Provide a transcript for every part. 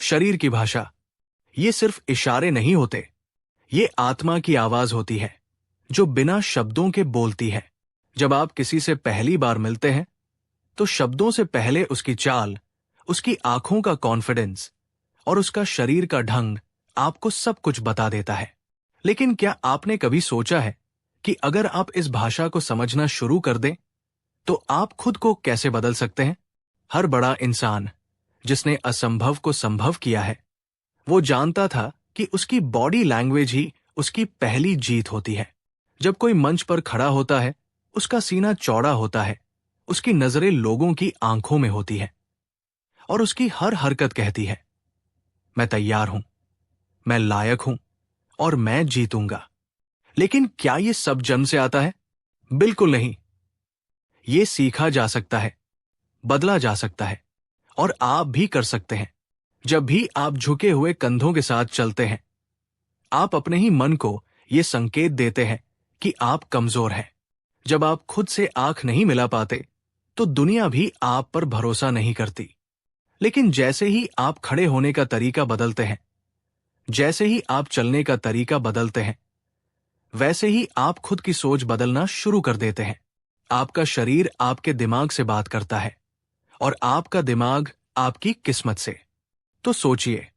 शरीर की भाषा, ये सिर्फ इशारे नहीं होते, ये आत्मा की आवाज होती है जो बिना शब्दों के बोलती है। जब आप किसी से पहली बार मिलते हैं तो शब्दों से पहले उसकी चाल, उसकी आंखों का कॉन्फिडेंस और उसका शरीर का ढंग आपको सब कुछ बता देता है। लेकिन क्या आपने कभी सोचा है कि अगर आप इस भाषा को समझना शुरू कर दें तो आप खुद को कैसे बदल सकते हैं? हर बड़ा इंसान जिसने असंभव को संभव किया है, वो जानता था कि उसकी बॉडी लैंग्वेज ही उसकी पहली जीत होती है। जब कोई मंच पर खड़ा होता है, उसका सीना चौड़ा होता है, उसकी नजरें लोगों की आंखों में होती है और उसकी हर हरकत कहती है, मैं तैयार हूं, मैं लायक हूं और मैं जीतूंगा। लेकिन क्या यह सब जन्म से आता है? बिल्कुल नहीं। यह सीखा जा सकता है, बदला जा सकता है और आप भी कर सकते हैं। जब भी आप झुके हुए कंधों के साथ चलते हैं, आप अपने ही मन को यह संकेत देते हैं कि आप कमजोर हैं। जब आप खुद से आंख नहीं मिला पाते तो दुनिया भी आप पर भरोसा नहीं करती। लेकिन जैसे ही आप खड़े होने का तरीका बदलते हैं, जैसे ही आप चलने का तरीका बदलते हैं, वैसे ही आप खुद की सोच बदलना शुरू कर देते हैं। आपका शरीर आपके दिमाग से बात करता है और आपका दिमाग आपकी किस्मत से। तो सोचिए,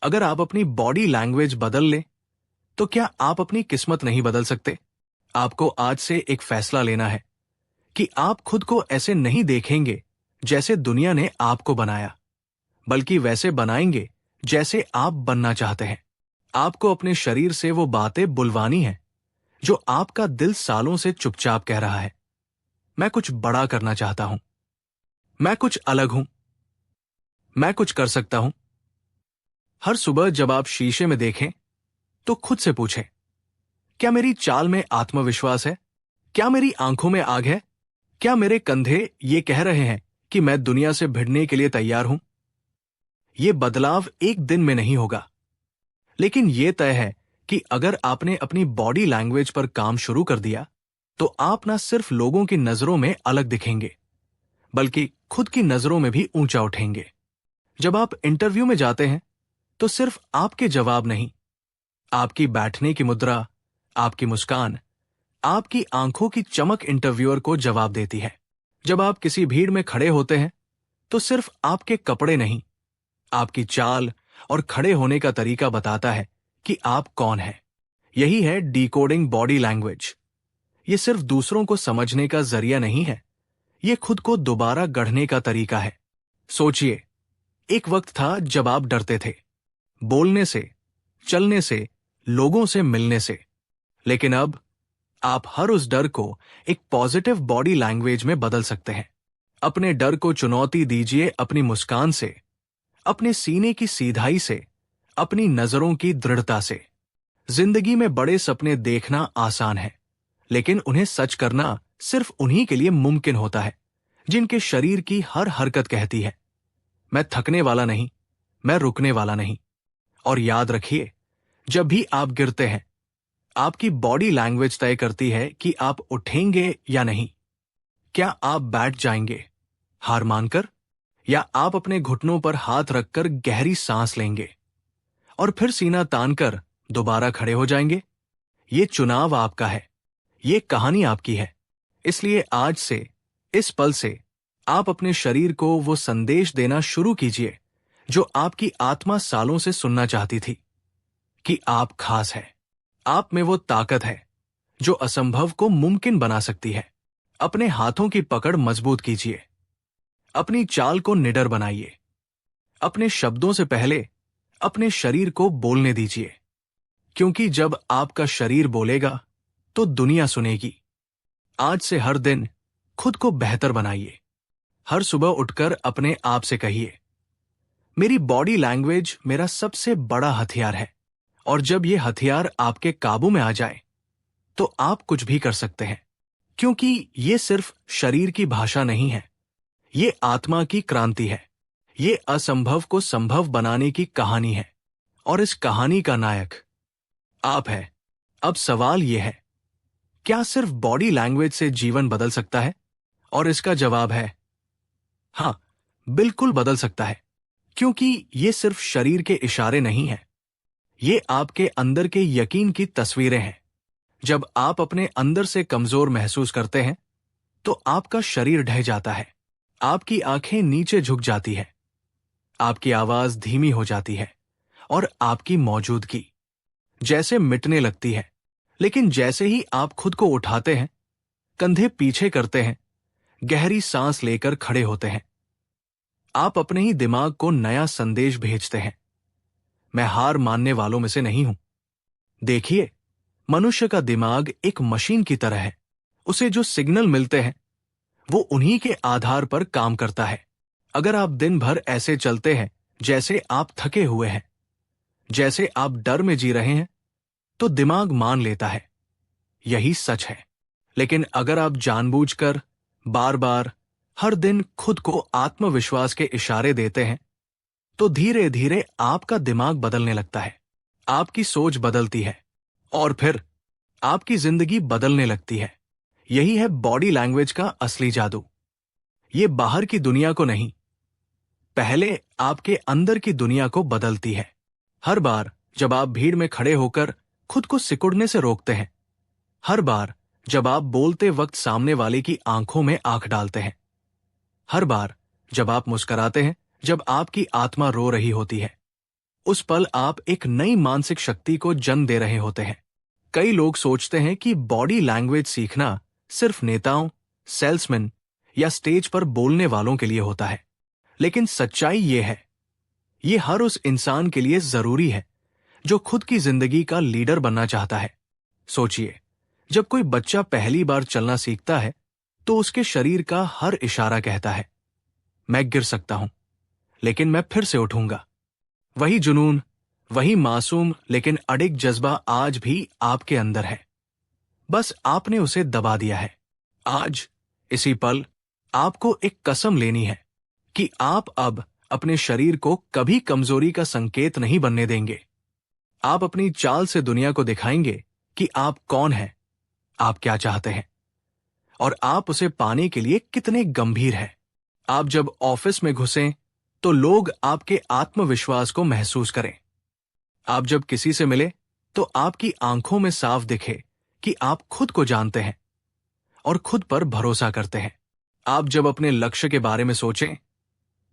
अगर आप अपनी बॉडी लैंग्वेज बदल लें तो क्या आप अपनी किस्मत नहीं बदल सकते? आपको आज से एक फैसला लेना है कि आप खुद को ऐसे नहीं देखेंगे जैसे दुनिया ने आपको बनाया, बल्कि वैसे बनाएंगे जैसे आप बनना चाहते हैं। आपको अपने शरीर से वो बातें बुलवानी है जो आपका दिल सालों से चुपचाप कह रहा है। मैं कुछ बड़ा करना चाहता हूं, मैं कुछ अलग हूं, मैं कुछ कर सकता हूं। हर सुबह जब आप शीशे में देखें तो खुद से पूछें, क्या मेरी चाल में आत्मविश्वास है? क्या मेरी आंखों में आग है? क्या मेरे कंधे ये कह रहे हैं कि मैं दुनिया से भिड़ने के लिए तैयार हूं? ये बदलाव एक दिन में नहीं होगा, लेकिन यह तय है कि अगर आपने अपनी बॉडी लैंग्वेज पर काम शुरू कर दिया तो आप ना सिर्फ लोगों की नजरों में अलग दिखेंगे, बल्कि खुद की नजरों में भी ऊंचा उठेंगे। जब आप इंटरव्यू में जाते हैं तो सिर्फ आपके जवाब नहीं, आपकी बैठने की मुद्रा, आपकी मुस्कान, आपकी आंखों की चमक इंटरव्यूअर को जवाब देती है। जब आप किसी भीड़ में खड़े होते हैं तो सिर्फ आपके कपड़े नहीं, आपकी चाल और खड़े होने का तरीका बताता है कि आप कौन हैं। यही है डिकोडिंग बॉडी लैंग्वेज। ये सिर्फ दूसरों को समझने का जरिया नहीं है, ये खुद को दोबारा गढ़ने का तरीका है। सोचिए, एक वक्त था जब आप डरते थे, बोलने से, चलने से, लोगों से मिलने से। लेकिन अब आप हर उस डर को एक पॉजिटिव बॉडी लैंग्वेज में बदल सकते हैं। अपने डर को चुनौती दीजिए अपनी मुस्कान से, अपने सीने की सीधाई से, अपनी नजरों की दृढ़ता से। जिंदगी में बड़े सपने देखना आसान है, लेकिन उन्हें सच करना सिर्फ उन्हीं के लिए मुमकिन होता है जिनके शरीर की हर हरकत कहती है, मैं थकने वाला नहीं, मैं रुकने वाला नहीं। और याद रखिए, जब भी आप गिरते हैं, आपकी बॉडी लैंग्वेज तय करती है कि आप उठेंगे या नहीं। क्या आप बैठ जाएंगे हार मानकर, या आप अपने घुटनों पर हाथ रखकर गहरी सांस लेंगे और फिर सीना तानकर दोबारा खड़े हो जाएंगे? ये चुनाव आपका है, ये कहानी आपकी है। इसलिए आज से, इस पल से, आप अपने शरीर को वो संदेश देना शुरू कीजिए जो आपकी आत्मा सालों से सुनना चाहती थी, कि आप खास हैं। आप में वो ताकत है जो असंभव को मुमकिन बना सकती है। अपने हाथों की पकड़ मजबूत कीजिए, अपनी चाल को निडर बनाइए, अपने शब्दों से पहले अपने शरीर को बोलने दीजिए, क्योंकि जब आपका शरीर बोलेगा तो दुनिया सुनेगी। आज से हर दिन खुद को बेहतर बनाइए। हर सुबह उठकर अपने आप से कहिए, मेरी बॉडी लैंग्वेज मेरा सबसे बड़ा हथियार है। और जब यह हथियार आपके काबू में आ जाए तो आप कुछ भी कर सकते हैं, क्योंकि ये सिर्फ शरीर की भाषा नहीं है, ये आत्मा की क्रांति है। ये असंभव को संभव बनाने की कहानी है और इस कहानी का नायक आप है। अब सवाल यह है, क्या सिर्फ बॉडी लैंग्वेज से जीवन बदल सकता है? और इसका जवाब है हाँ, बिल्कुल बदल सकता है, क्योंकि ये सिर्फ शरीर के इशारे नहीं हैं, ये आपके अंदर के यकीन की तस्वीरें हैं। जब आप अपने अंदर से कमजोर महसूस करते हैं तो आपका शरीर ढह जाता है, आपकी आंखें नीचे झुक जाती है, आपकी आवाज धीमी हो जाती है और आपकी मौजूदगी जैसे मिटने लगती है। लेकिन जैसे ही आप खुद को उठाते हैं, कंधे पीछे करते हैं, गहरी सांस लेकर खड़े होते हैं, आप अपने ही दिमाग को नया संदेश भेजते हैं, मैं हार मानने वालों में से नहीं हूं। देखिए, मनुष्य का दिमाग एक मशीन की तरह है। उसे जो सिग्नल मिलते हैं वो उन्हीं के आधार पर काम करता है। अगर आप दिन भर ऐसे चलते हैं जैसे आप थके हुए हैं, जैसे आप डर में जी रहे हैं, तो दिमाग मान लेता है यही सच है। लेकिन अगर आप जानबूझकर बार बार हर दिन खुद को आत्मविश्वास के इशारे देते हैं तो धीरे धीरे आपका दिमाग बदलने लगता है, आपकी सोच बदलती है और फिर आपकी जिंदगी बदलने लगती है। यही है बॉडी लैंग्वेज का असली जादू। ये बाहर की दुनिया को नहीं, पहले आपके अंदर की दुनिया को बदलती है। हर बार जब आप भीड़ में खड़े होकर खुद को सिकुड़ने से रोकते हैं, हर बार जब आप बोलते वक्त सामने वाले की आंखों में आंख डालते हैं, हर बार जब आप मुस्कुराते हैं जब आपकी आत्मा रो रही होती है, उस पल आप एक नई मानसिक शक्ति को जन्म दे रहे होते हैं। कई लोग सोचते हैं कि बॉडी लैंग्वेज सीखना सिर्फ नेताओं, सेल्समैन या स्टेज पर बोलने वालों के लिए होता है। लेकिन सच्चाई ये है, ये हर उस इंसान के लिए जरूरी है जो खुद की जिंदगी का लीडर बनना चाहता है। सोचिए, जब कोई बच्चा पहली बार चलना सीखता है तो उसके शरीर का हर इशारा कहता है, मैं गिर सकता हूं लेकिन मैं फिर से उठूंगा। वही जुनून, वही मासूम लेकिन अडिग जज्बा आज भी आपके अंदर है, बस आपने उसे दबा दिया है। आज इसी पल आपको एक कसम लेनी है कि आप अब अपने शरीर को कभी कमजोरी का संकेत नहीं बनने देंगे। आप अपनी चाल से दुनिया को दिखाएंगे कि आप कौन हैं, आप क्या चाहते हैं और आप उसे पाने के लिए कितने गंभीर हैं। आप जब ऑफिस में घुसें तो लोग आपके आत्मविश्वास को महसूस करें। आप जब किसी से मिले तो आपकी आंखों में साफ दिखे कि आप खुद को जानते हैं और खुद पर भरोसा करते हैं। आप जब अपने लक्ष्य के बारे में सोचें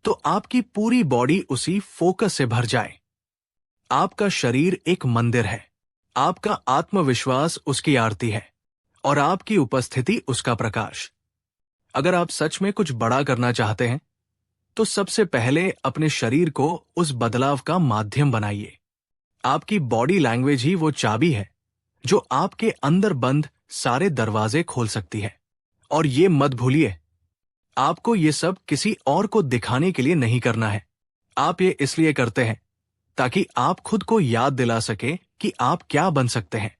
तो आपकी पूरी बॉडी उसी फोकस से भर जाए। आपका शरीर एक मंदिर है, आपका आत्मविश्वास उसकी आरती है और आपकी उपस्थिति उसका प्रकाश। अगर आप सच में कुछ बड़ा करना चाहते हैं तो सबसे पहले अपने शरीर को उस बदलाव का माध्यम बनाइए। आपकी बॉडी लैंग्वेज ही वो चाबी है जो आपके अंदर बंद सारे दरवाजे खोल सकती है। और ये मत भूलिए, आपको ये सब किसी और को दिखाने के लिए नहीं करना है। आप ये इसलिए करते हैं ताकि आप खुद को याद दिला सके कि आप क्या बन सकते हैं।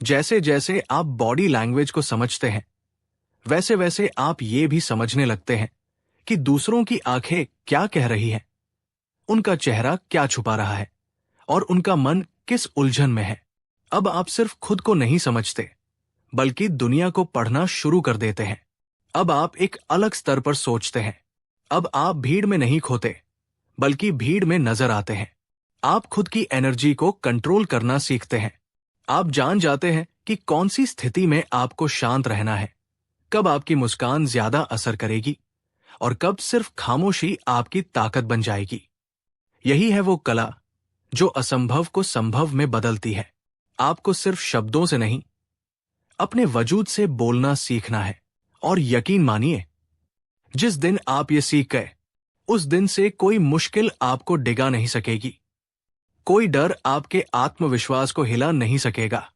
जैसे जैसे आप बॉडी लैंग्वेज को समझते हैं, वैसे वैसे आप ये भी समझने लगते हैं कि दूसरों की आंखें क्या कह रही हैं, उनका चेहरा क्या छुपा रहा है और उनका मन किस उलझन में है। अब आप सिर्फ खुद को नहीं समझते बल्कि दुनिया को पढ़ना शुरू कर देते हैं। अब आप एक अलग स्तर पर सोचते हैं। अब आप भीड़ में नहीं खोते बल्कि भीड़ में नजर आते हैं। आप खुद की एनर्जी को कंट्रोल करना सीखते हैं। आप जान जाते हैं कि कौन सी स्थिति में आपको शांत रहना है, कब आपकी मुस्कान ज्यादा असर करेगी और कब सिर्फ खामोशी आपकी ताकत बन जाएगी। यही है वो कला जो असंभव को संभव में बदलती है। आपको सिर्फ शब्दों से नहीं, अपने वजूद से बोलना सीखना है। और यकीन मानिए, जिस दिन आप ये सीख गए, उस दिन से कोई मुश्किल आपको डिगा नहीं सकेगी, कोई डर आपके आत्मविश्वास को हिला नहीं सकेगा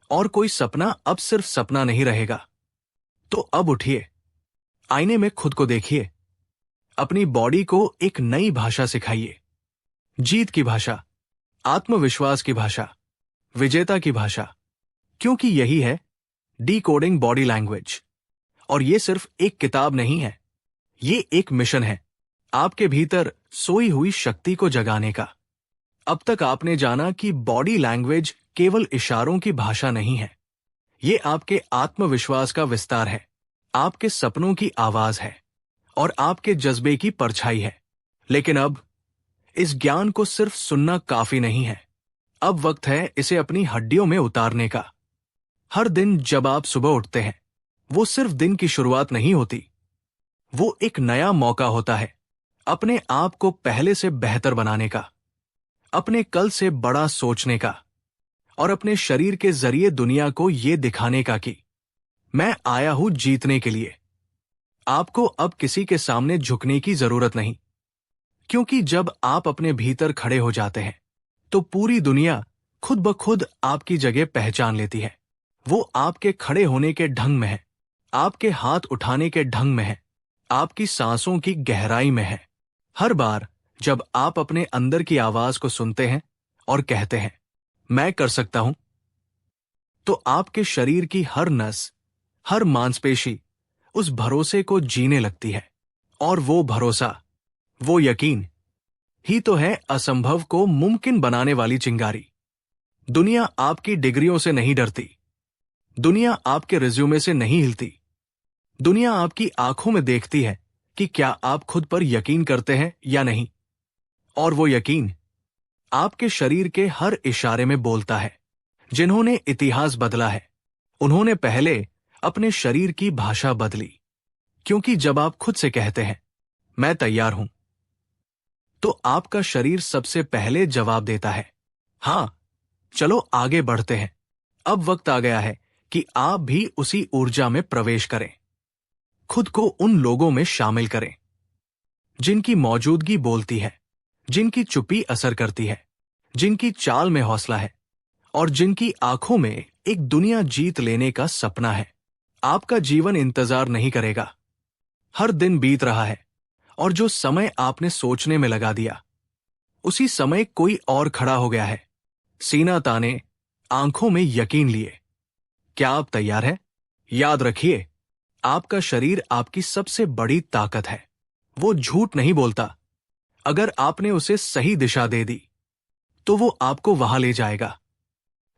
और कोई सपना अब सिर्फ सपना नहीं रहेगा। तो अब उठिए, आईने में खुद को देखिए, अपनी बॉडी को एक नई भाषा सिखाइए। जीत की भाषा, आत्मविश्वास की भाषा, विजेता की भाषा। क्योंकि यही है डिकोडिंग बॉडी लैंग्वेज। और ये सिर्फ एक किताब नहीं है, ये एक मिशन है आपके भीतर सोई हुई शक्ति को जगाने का। अब तक आपने जाना कि बॉडी लैंग्वेज केवल इशारों की भाषा नहीं है, ये आपके आत्मविश्वास का विस्तार है, आपके सपनों की आवाज है और आपके जज्बे की परछाई है। लेकिन अब इस ज्ञान को सिर्फ सुनना काफी नहीं है, अब वक्त है इसे अपनी हड्डियों में उतारने का। हर दिन जब आप सुबह उठते हैं, वो सिर्फ दिन की शुरुआत नहीं होती, वो एक नया मौका होता है अपने आप को पहले से बेहतर बनाने का, अपने कल से बड़ा सोचने का, और अपने शरीर के जरिए दुनिया को ये दिखाने का कि मैं आया हूं जीतने के लिए। आपको अब किसी के सामने झुकने की जरूरत नहीं, क्योंकि जब आप अपने भीतर खड़े हो जाते हैं तो पूरी दुनिया खुद ब खुद आपकी जगह पहचान लेती है। वो आपके खड़े होने के ढंग में है, आपके हाथ उठाने के ढंग में है, आपकी सांसों की गहराई में है। हर बार जब आप अपने अंदर की आवाज को सुनते हैं और कहते हैं मैं कर सकता हूं, तो आपके शरीर की हर नस, हर मांसपेशी उस भरोसे को जीने लगती है। और वो भरोसा, वो यकीन ही तो है असंभव को मुमकिन बनाने वाली चिंगारी। दुनिया आपकी डिग्रियों से नहीं डरती, दुनिया आपके रिज्यूमे से नहीं हिलती, दुनिया आपकी आंखों में देखती है कि क्या आप खुद पर यकीन करते हैं या नहीं। और वो यकीन आपके शरीर के हर इशारे में बोलता है। जिन्होंने इतिहास बदला है, उन्होंने पहले अपने शरीर की भाषा बदली, क्योंकि जब आप खुद से कहते हैं मैं तैयार हूं, तो आपका शरीर सबसे पहले जवाब देता है हां, चलो आगे बढ़ते हैं। अब वक्त आ गया है कि आप भी उसी ऊर्जा में प्रवेश करें, खुद को उन लोगों में शामिल करें जिनकी मौजूदगी बोलती है, जिनकी चुप्पी असर करती है, जिनकी चाल में हौसला है, और जिनकी आंखों में एक दुनिया जीत लेने का सपना है। आपका जीवन इंतजार नहीं करेगा। हर दिन बीत रहा है, और जो समय आपने सोचने में लगा दिया, उसी समय कोई और खड़ा हो गया है, सीना ताने, आंखों में यकीन लिए। क्या आप तैयार हैं? याद रखिए, आपका शरीर आपकी सबसे बड़ी ताकत है। वो झूठ नहीं बोलता। अगर आपने उसे सही दिशा दे दी, तो वो आपको वहां ले जाएगा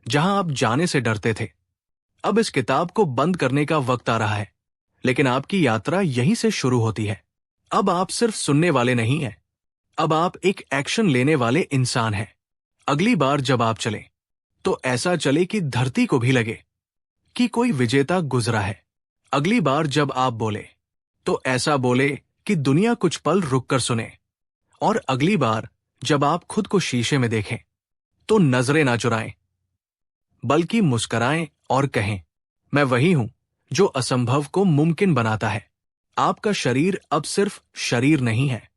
जहां आप जाने से डरते थे। अब इस किताब को बंद करने का वक्त आ रहा है, लेकिन आपकी यात्रा यहीं से शुरू होती है। अब आप सिर्फ सुनने वाले नहीं हैं, अब आप एक एक्शन लेने वाले इंसान हैं। अगली बार जब आप चलें, तो ऐसा चले कि धरती को भी लगे कि कोई विजेता गुजरा है। अगली बार जब आप बोले, तो ऐसा बोले कि दुनिया कुछ पल रुककर सुने। और अगली बार जब आप खुद को शीशे में देखें, तो नजरें ना चुराएं, बल्कि मुस्कुराएं और कहें मैं वही हूं जो असंभव को मुमकिन बनाता है। आपका शरीर अब सिर्फ शरीर नहीं है,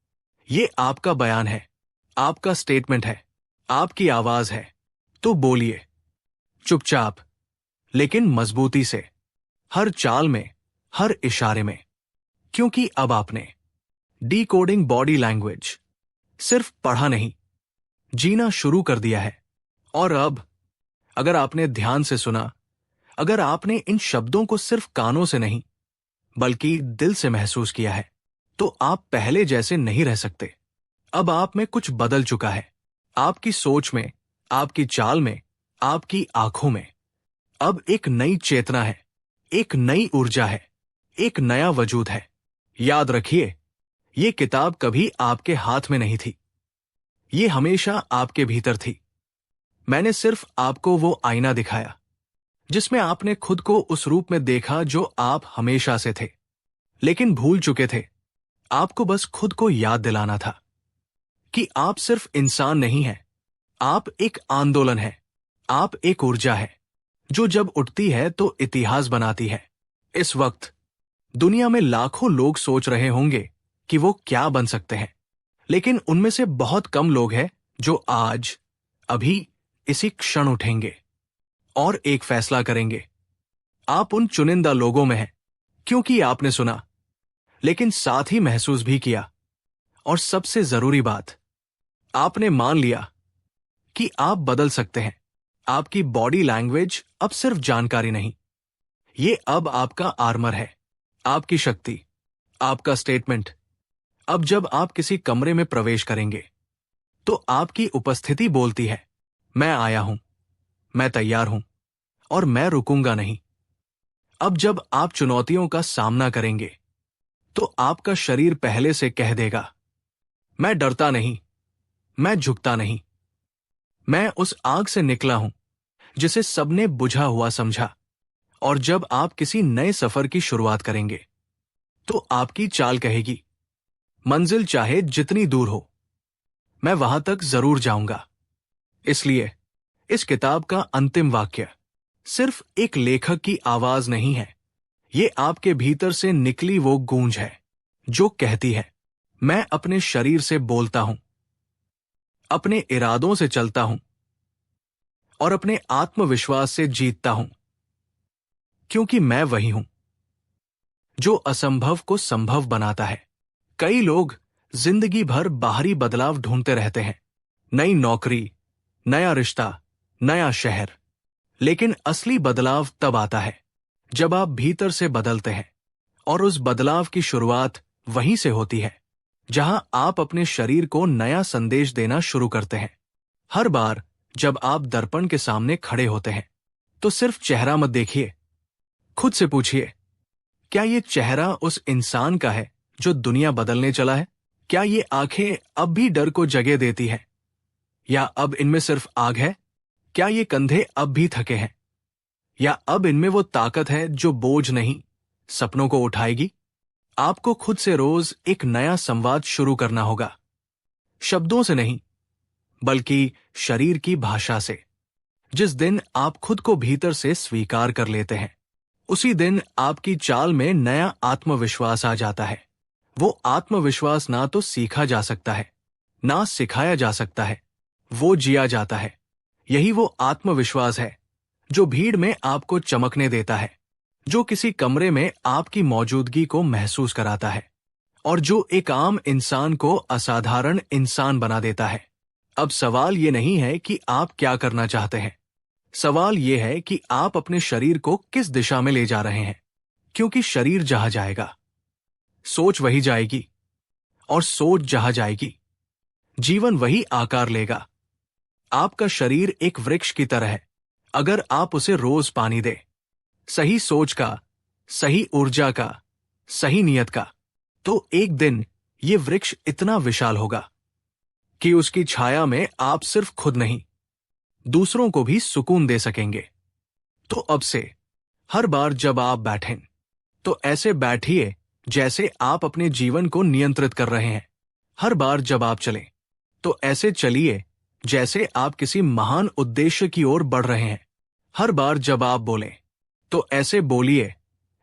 ये आपका बयान है, आपका स्टेटमेंट है, आपकी आवाज है। तो बोलिए, चुपचाप लेकिन मजबूती से, हर चाल में, हर इशारे में, क्योंकि अब आपने डिकोडिंग बॉडी लैंग्वेज सिर्फ पढ़ा नहीं, जीना शुरू कर दिया है। और अब अगर आपने ध्यान से सुना, अगर आपने इन शब्दों को सिर्फ कानों से नहीं बल्कि दिल से महसूस किया है, तो आप पहले जैसे नहीं रह सकते। अब आप में कुछ बदल चुका है, आपकी सोच में, आपकी चाल में, आपकी आंखों में। अब एक नई चेतना है, एक नई ऊर्जा है, एक नया वजूद है। याद रखिए, ये किताब कभी आपके हाथ में नहीं थी, ये हमेशा आपके भीतर थी। मैंने सिर्फ आपको वो आईना दिखाया जिसमें आपने खुद को उस रूप में देखा जो आप हमेशा से थे, लेकिन भूल चुके थे। आपको बस खुद को याद दिलाना था कि आप सिर्फ इंसान नहीं हैं, आप एक आंदोलन हैं, आप एक ऊर्जा है जो जब उठती है तो इतिहास बनाती है। इस वक्त दुनिया में लाखों लोग सोच रहे होंगे कि वो क्या बन सकते हैं, लेकिन उनमें से बहुत कम लोग हैं जो आज, अभी, इसी क्षण उठेंगे और एक फैसला करेंगे। आप उन चुनिंदा लोगों में हैं, क्योंकि आपने सुना, लेकिन साथ ही महसूस भी किया, और सबसे जरूरी बात, आपने मान लिया कि आप बदल सकते हैं। आपकी बॉडी लैंग्वेज अब सिर्फ जानकारी नहीं, ये अब आपका आर्मर है, आपकी शक्ति, आपका स्टेटमेंट। अब जब आप किसी कमरे में प्रवेश करेंगे, तो आपकी उपस्थिति बोलती है मैं आया हूं, मैं तैयार हूं, और मैं रुकूंगा नहीं। अब जब आप चुनौतियों का सामना करेंगे, तो आपका शरीर पहले से कह देगा मैं डरता नहीं, मैं झुकता नहीं। मैं उस आग से निकला हूं जिसे सबने बुझा हुआ समझा। और जब आप किसी नए सफर की शुरुआत करेंगे तो आपकी चाल कहेगी, मंजिल चाहे जितनी दूर हो, मैं वहां तक जरूर जाऊंगा। इसलिए इस किताब का अंतिम वाक्य सिर्फ एक लेखक की आवाज नहीं है, ये आपके भीतर से निकली वो गूंज है जो कहती है, मैं अपने शरीर से बोलता हूं, अपने इरादों से चलता हूं और अपने आत्मविश्वास से जीतता हूं, क्योंकि मैं वही हूं जो असंभव को संभव बनाता है। कई लोग जिंदगी भर बाहरी बदलाव ढूंढते रहते हैं, नई नौकरी, नया रिश्ता, नया शहर। लेकिन असली बदलाव तब आता है जब आप भीतर से बदलते हैं, और उस बदलाव की शुरुआत वहीं से होती है जहां आप अपने शरीर को नया संदेश देना शुरू करते हैं। हर बार जब आप दर्पण के सामने खड़े होते हैं तो सिर्फ चेहरा मत देखिए, खुद से पूछिए, क्या ये चेहरा उस इंसान का है जो दुनिया बदलने चला है? क्या ये आंखें अब भी डर को जगह देती है, या अब इनमें सिर्फ आग है? क्या ये कंधे अब भी थके हैं, या अब इनमें वो ताकत है जो बोझ नहीं, सपनों को उठाएगी? आपको खुद से रोज एक नया संवाद शुरू करना होगा, शब्दों से नहीं बल्कि शरीर की भाषा से। जिस दिन आप खुद को भीतर से स्वीकार कर लेते हैं, उसी दिन आपकी चाल में नया आत्मविश्वास आ जाता है। वो आत्मविश्वास ना तो सीखा जा सकता है, ना सिखाया जा सकता है, वो जिया जाता है। यही वो आत्मविश्वास है जो भीड़ में आपको चमकने देता है, जो किसी कमरे में आपकी मौजूदगी को महसूस कराता है, और जो एक आम इंसान को असाधारण इंसान बना देता है। अब सवाल ये नहीं है कि आप क्या करना चाहते हैं, सवाल ये है कि आप अपने शरीर को किस दिशा में ले जा रहे हैं। क्योंकि शरीर जहां जाएगा, सोच वही जाएगी, और सोच जहां जाएगी, जीवन वही आकार लेगा। आपका शरीर एक वृक्ष की तरह है। अगर आप उसे रोज पानी दे, सही सोच का, सही ऊर्जा का, सही नियत का, तो एक दिन ये वृक्ष इतना विशाल होगा कि उसकी छाया में आप सिर्फ खुद नहीं, दूसरों को भी सुकून दे सकेंगे। तो अब से हर बार जब आप बैठें तो ऐसे बैठिए जैसे आप अपने जीवन को नियंत्रित कर रहे हैं। हर बार जब आप चलें तो ऐसे चलिए जैसे आप किसी महान उद्देश्य की ओर बढ़ रहे हैं। हर बार जब आप बोलें तो ऐसे बोलिए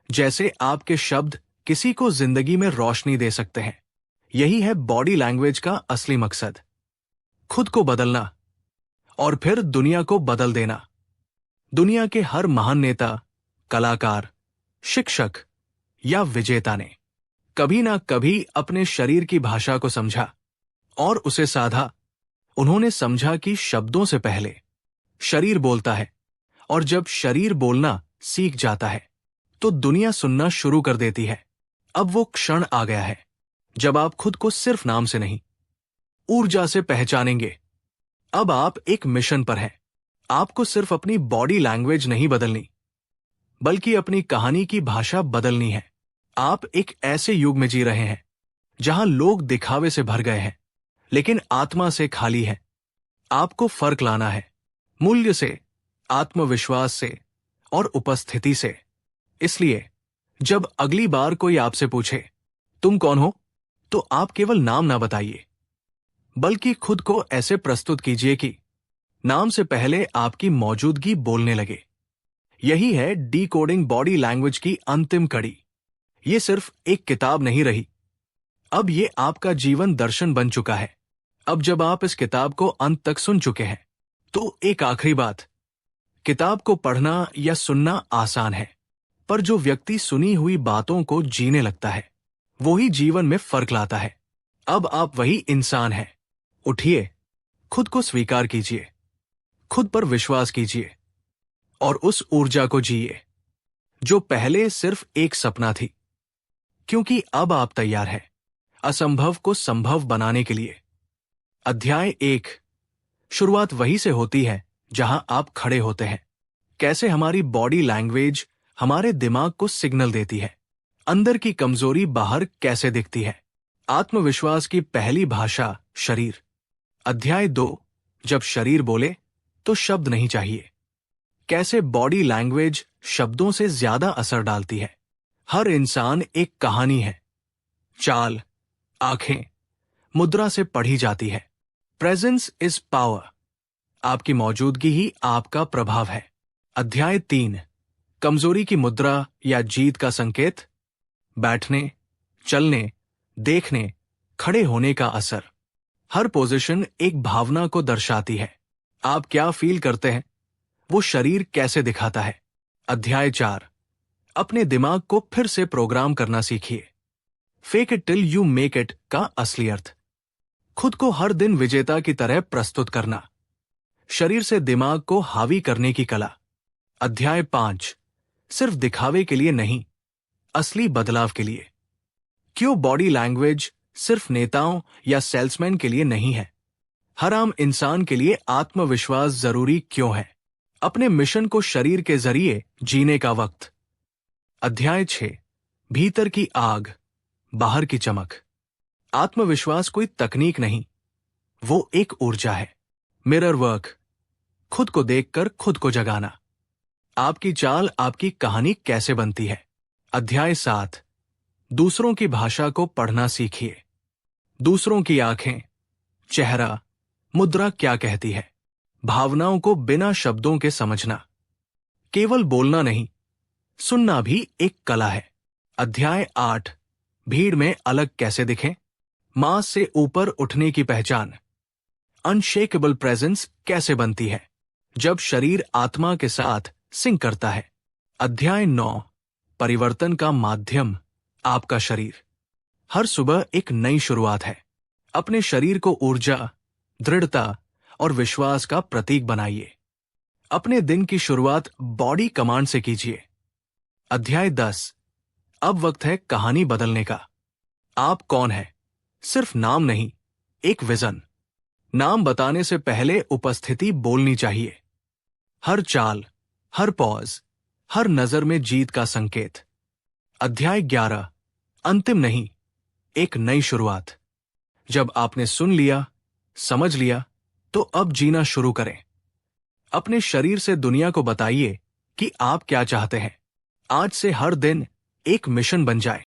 जैसे आपके शब्द किसी को जिंदगी में रोशनी दे सकते हैं। यही है बॉडी लैंग्वेज का असली मकसद, खुद को बदलना और फिर दुनिया को बदल देना। दुनिया के हर महान नेता, कलाकार, शिक्षक या विजेता ने कभी ना कभी अपने शरीर की भाषा को समझा और उसे साधा। उन्होंने समझा कि शब्दों से पहले शरीर बोलता है, और जब शरीर बोलना सीख जाता है तो दुनिया सुनना शुरू कर देती है। अब वो क्षण आ गया है जब आप खुद को सिर्फ नाम से नहीं, ऊर्जा से पहचानेंगे। अब आप एक मिशन पर हैं। आपको सिर्फ अपनी बॉडी लैंग्वेज नहीं बदलनी, बल्कि अपनी कहानी की भाषा बदलनी है। आप एक ऐसे युग में जी रहे हैं जहां लोग दिखावे से भर गए हैं, लेकिन आत्मा से खाली है। आपको फर्क लाना है, मूल्य से, आत्मविश्वास से और उपस्थिति से। इसलिए जब अगली बार कोई आपसे पूछे, तुम कौन हो, तो आप केवल नाम ना बताइए, बल्कि खुद को ऐसे प्रस्तुत कीजिए कि नाम से पहले आपकी मौजूदगी बोलने लगे। यही है डीकोडिंग बॉडी लैंग्वेज की अंतिम कड़ी। ये सिर्फ एक किताब नहीं रही, अब ये आपका जीवन दर्शन बन चुका है। अब जब आप इस किताब को अंत तक सुन चुके हैं, तो एक आखिरी बात, किताब को पढ़ना या सुनना आसान है, पर जो व्यक्ति सुनी हुई बातों को जीने लगता है, वो ही जीवन में फर्क लाता है। अब आप वही इंसान हैं। उठिए, खुद को स्वीकार कीजिए, खुद पर विश्वास कीजिए, और उस ऊर्जा को जिए जो पहले सिर्फ एक सपना थी। क्योंकि अब आप तैयार हैं असंभव को संभव बनाने के लिए। अध्याय 1। शुरुआत वहीं से होती है जहां आप खड़े होते हैं। कैसे हमारी बॉडी लैंग्वेज हमारे दिमाग को सिग्नल देती है, अंदर की कमजोरी बाहर कैसे दिखती है। आत्मविश्वास की पहली भाषा शरीर। अध्याय 2, जब शरीर बोले तो शब्द नहीं चाहिए। कैसे बॉडी लैंग्वेज शब्दों से ज्यादा असर डालती है। हर इंसान एक कहानी है। चाल, आंखें, मुद्रा से पढ़ी जाती है। Presence is power. आपकी मौजूदगी ही आपका प्रभाव है। अध्याय 3, कमजोरी की मुद्रा या जीत का संकेत। बैठने, चलने, देखने, खड़े होने का असर। हर पोजीशन एक भावना को दर्शाती है। आप क्या फील करते हैं, वो शरीर कैसे दिखाता है। अध्याय 4, अपने दिमाग को फिर से प्रोग्राम करना सीखिए। Fake it till you make it का असली अर्थ। खुद को हर दिन विजेता की तरह प्रस्तुत करना। शरीर से दिमाग को हावी करने की कला। अध्याय 5, सिर्फ दिखावे के लिए नहीं, असली बदलाव के लिए। क्यों बॉडी लैंग्वेज सिर्फ नेताओं या सेल्समैन के लिए नहीं है। हर आम इंसान के लिए आत्मविश्वास जरूरी क्यों है। अपने मिशन को शरीर के जरिए जीने का वक्त। अध्याय 6, भीतर की आग, बाहर की चमक। आत्मविश्वास कोई तकनीक नहीं, वो एक ऊर्जा है। मिरर वर्क, खुद को देखकर खुद को जगाना। आपकी चाल आपकी कहानी कैसे बनती है। अध्याय 7, दूसरों की भाषा को पढ़ना सीखिए। दूसरों की आंखें, चेहरा, मुद्रा क्या कहती है। भावनाओं को बिना शब्दों के समझना। केवल बोलना नहीं, सुनना भी एक कला है। अध्याय 8, भीड़ में अलग कैसे दिखें। मांस से ऊपर उठने की पहचान। अनशेकेबल प्रेजेंस कैसे बनती है, जब शरीर आत्मा के साथ सिंक करता है। अध्याय 9, परिवर्तन का माध्यम, आपका शरीर। हर सुबह एक नई शुरुआत है। अपने शरीर को ऊर्जा, दृढ़ता और विश्वास का प्रतीक बनाइए। अपने दिन की शुरुआत बॉडी कमांड से कीजिए। अध्याय 10, अब वक्त है कहानी बदलने का। आप कौन है, सिर्फ नाम नहीं, एक विजन। नाम बताने से पहले उपस्थिति बोलनी चाहिए। हर चाल, हर पॉज, हर नजर में जीत का संकेत। अध्याय 11, अंतिम नहीं, एक नई शुरुआत। जब आपने सुन लिया, समझ लिया, तो अब जीना शुरू करें। अपने शरीर से दुनिया को बताइए कि आप क्या चाहते हैं। आज से हर दिन एक मिशन बन जाए।